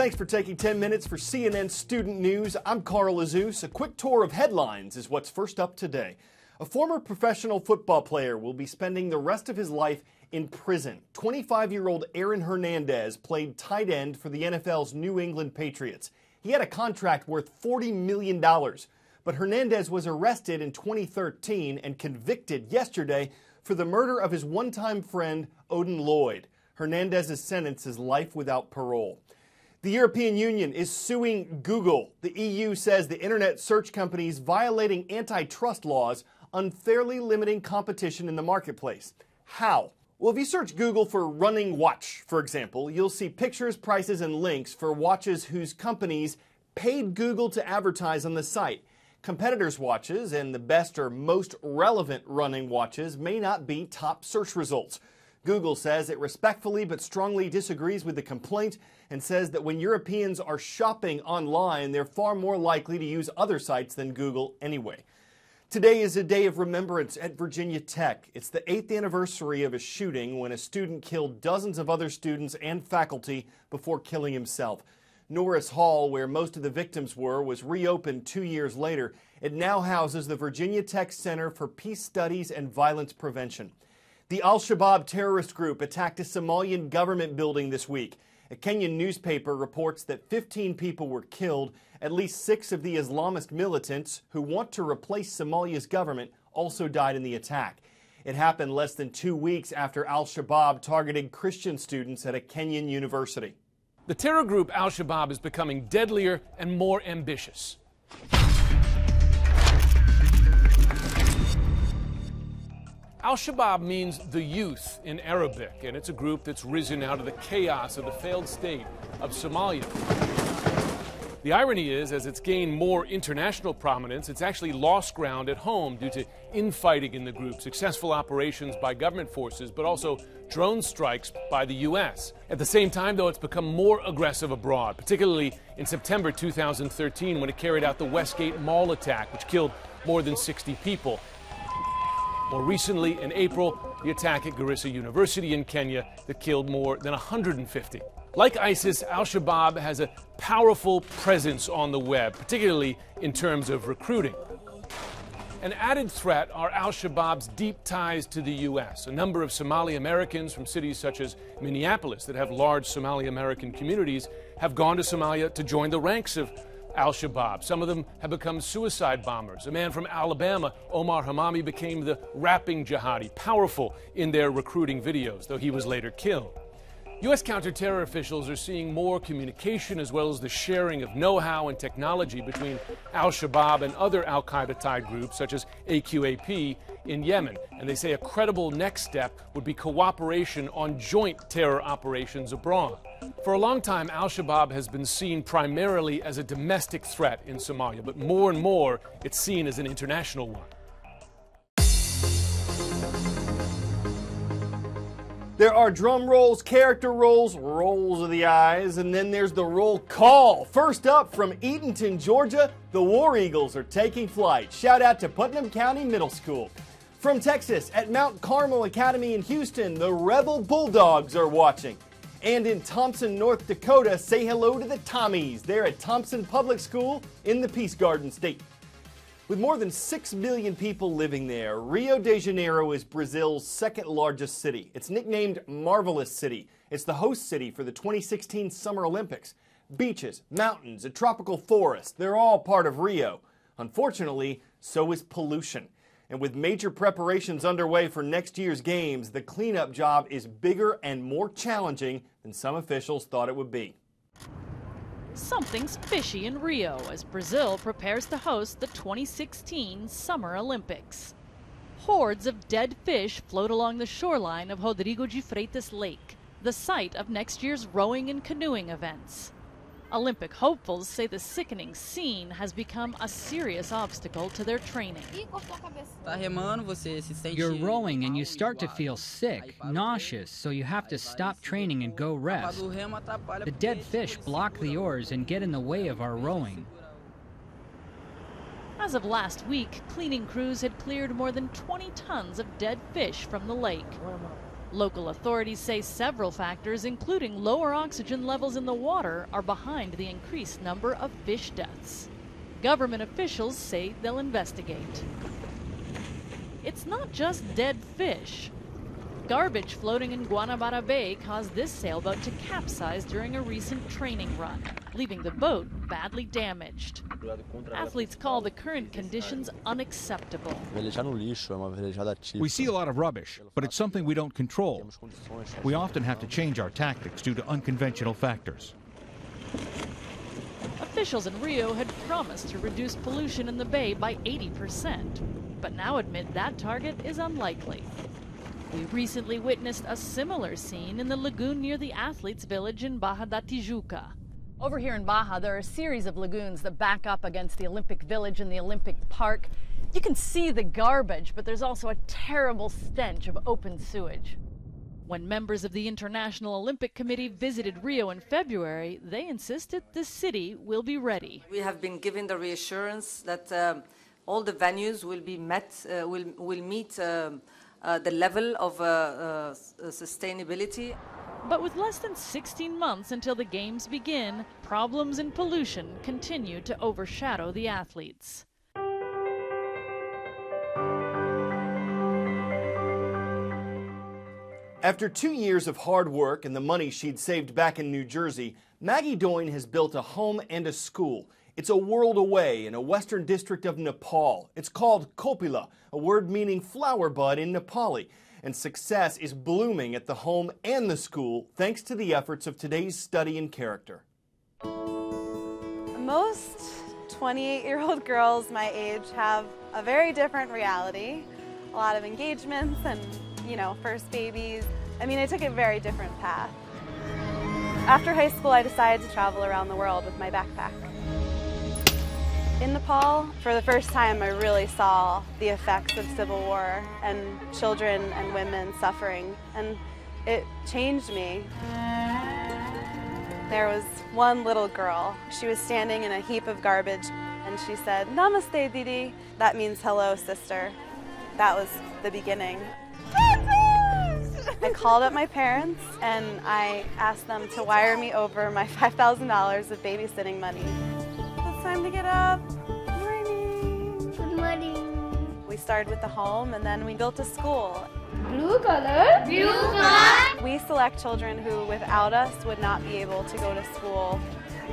Thanks for taking 10 minutes for CNN Student News. I'm Carl Azus. A quick tour of headlines is what's first up today. A former professional football player will be spending the rest of his life in prison. 25-year-old Aaron Hernandez played tight end for the NFL's New England Patriots. He had a contract worth $40 million, but Hernandez was arrested in 2013 and convicted yesterday for the murder of his one-time friend, Odin Lloyd. Hernandez's sentence is life without parole. The European Union is suing Google. The EU says the internet search company is violating antitrust laws, unfairly limiting competition in the marketplace. How? Well, if you search Google for running watch, for example, you'll see pictures, prices, and links for watches whose companies paid Google to advertise on the site. Competitors' watches and the best or most relevant running watches may not be top search results. Google says it respectfully but strongly disagrees with the complaint and says that when Europeans are shopping online, they're far more likely to use other sites than Google anyway. Today is a day of remembrance at Virginia Tech. It's the 8th anniversary of a shooting when a student killed dozens of other students and faculty before killing himself. Norris Hall, where most of the victims were, was reopened 2 years later. It now houses the Virginia Tech Center for Peace Studies and Violence Prevention. The Al-Shabaab terrorist group attacked a Somalian government building this week. A Kenyan newspaper reports that 15 people were killed. At least 6 of the Islamist militants who want to replace Somalia's government also died in the attack. It happened less than 2 weeks after Al-Shabaab targeted Christian students at a Kenyan university. The terror group Al-Shabaab is becoming deadlier and more ambitious. Al-Shabaab means the youth in Arabic, and it's a group that's risen out of the chaos of the failed state of Somalia. The irony is, as it's gained more international prominence, it's actually lost ground at home due to infighting in the group, successful operations by government forces, but also drone strikes by the U.S. At the same time, though, it's become more aggressive abroad, particularly in September 2013 when it carried out the Westgate Mall attack, which killed more than 60 people. More recently, in April, the attack at Garissa University in Kenya that killed more than 150. Like ISIS, Al-Shabaab has a powerful presence on the web, particularly in terms of recruiting. An added threat are Al-Shabaab's deep ties to the U.S. A number of Somali Americans from cities such as Minneapolis that have large Somali American communities have gone to Somalia to join the ranks of Al-Shabaab. Some of them have become suicide bombers. A man from Alabama, Omar Hamami, became the rapping jihadi, powerful in their recruiting videos, though he was later killed. U.S. counterterror officials are seeing more communication as well as the sharing of know-how and technology between Al-Shabaab and other al-Qaeda-tied groups such as AQAP in Yemen. And they say a credible next step would be cooperation on joint terror operations abroad. For a long time, Al-Shabaab has been seen primarily as a domestic threat in Somalia, but more and more it's seen as an international one. There are drum rolls, character rolls, rolls of the eyes, and then there's the roll call. First up from Eatonton, Georgia, the War Eagles are taking flight. Shout out to Putnam County Middle School. From Texas, at Mount Carmel Academy in Houston, the Rebel Bulldogs are watching. And in Thompson, North Dakota, say hello to the Tommies. They're at Thompson Public School in the Peace Garden State. With more than 6 million people living there, Rio de Janeiro is Brazil's second largest city. It's nicknamed Marvelous City. It's the host city for the 2016 Summer Olympics. Beaches, mountains, a tropical forest, they're all part of Rio. Unfortunately, so is pollution. And with major preparations underway for next year's games, the cleanup job is bigger and more challenging than some officials thought it would be. Something's fishy in Rio as Brazil prepares to host the 2016 Summer Olympics. Hordes of dead fish float along the shoreline of Rodrigo de Freitas Lake, the site of next year's rowing and canoeing events. Olympic hopefuls say the sickening scene has become a serious obstacle to their training. You're rowing and you start to feel sick, nauseous, so you have to stop training and go rest. The dead fish block the oars and get in the way of our rowing. As of last week, cleaning crews had cleared more than 20 tons of dead fish from the lake. Local authorities say several factors, including lower oxygen levels in the water, are behind the increased number of fish deaths. Government officials say they'll investigate. It's not just dead fish. Garbage floating in Guanabara Bay caused this sailboat to capsize during a recent training run, leaving the boat badly damaged. Athletes call the current conditions unacceptable. We see a lot of rubbish, but it's something we don't control. We often have to change our tactics due to unconventional factors. Officials in Rio had promised to reduce pollution in the bay by 80%, but now admit that target is unlikely. We recently witnessed a similar scene in the lagoon near the athletes' village in Barra da Tijuca. Over here in Baja, there are a series of lagoons that back up against the Olympic Village and the Olympic Park. You can see the garbage, but there's also a terrible stench of open sewage. When members of the International Olympic Committee visited Rio in February, they insisted the city will be ready. We have been given the reassurance that all the venues will be will meet the level of sustainability. But with less than 16 months until the Games begin, problems and pollution continue to overshadow the athletes. After 2 years of hard work and the money she'd saved back in New Jersey, Maggie Doyne has built a home and a school. It's a world away in a western district of Nepal. It's called Kopila, a word meaning flower bud in Nepali. And success is blooming at the home and the school thanks to the efforts of today's study in character. Most 28-year-old girls my age have a very different reality. A lot of engagements and, first babies. I mean, I took a very different path. After high school, I decided to travel around the world with my backpack. In Nepal, for the first time, I really saw the effects of civil war and children and women suffering, and it changed me. There was one little girl. She was standing in a heap of garbage, and she said, "Namaste, Didi." That means hello, sister. That was the beginning. I called up my parents, and I asked them to wire me over my $5,000 of babysitting money. It's time to get up. Good morning. Good morning. We started with the home, and then we built a school. Blue color. Blue color. We select children who, without us, would not be able to go to school.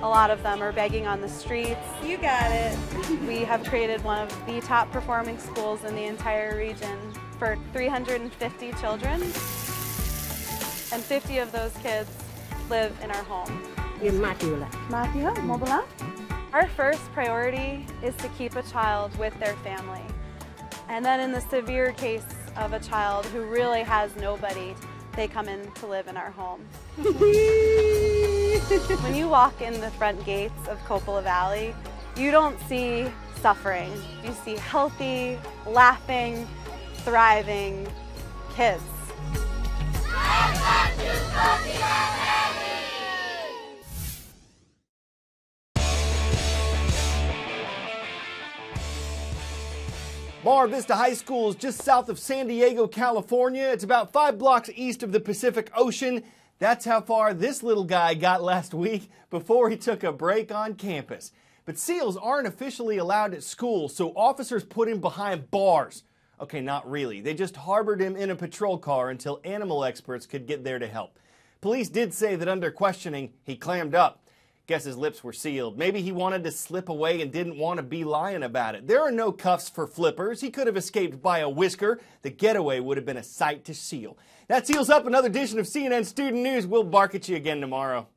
A lot of them are begging on the streets. You got it. We have created one of the top performing schools in the entire region for 350 children, and 50 of those kids live in our home. Our first priority is to keep a child with their family. And then in the severe case of a child who really has nobody, they come in to live in our home. When you walk in the front gates of Kopila Valley, you don't see suffering. You see healthy, laughing, thriving kids. Mar Vista High School is just south of San Diego, California. It's about 5 blocks east of the Pacific Ocean. That's how far this little guy got last week before he took a break on campus. But seals aren't officially allowed at school, so officers put him behind bars. Okay, not really. They just harbored him in a patrol car until animal experts could get there to help. Police did say that under questioning, he clammed up. Guess his lips were sealed. Maybe he wanted to slip away and didn't want to be lying about it. There are no cuffs for flippers. He could have escaped by a whisker. The getaway would have been a sight to seal. That seals up another edition of CNN Student News. We'll bark at you again tomorrow.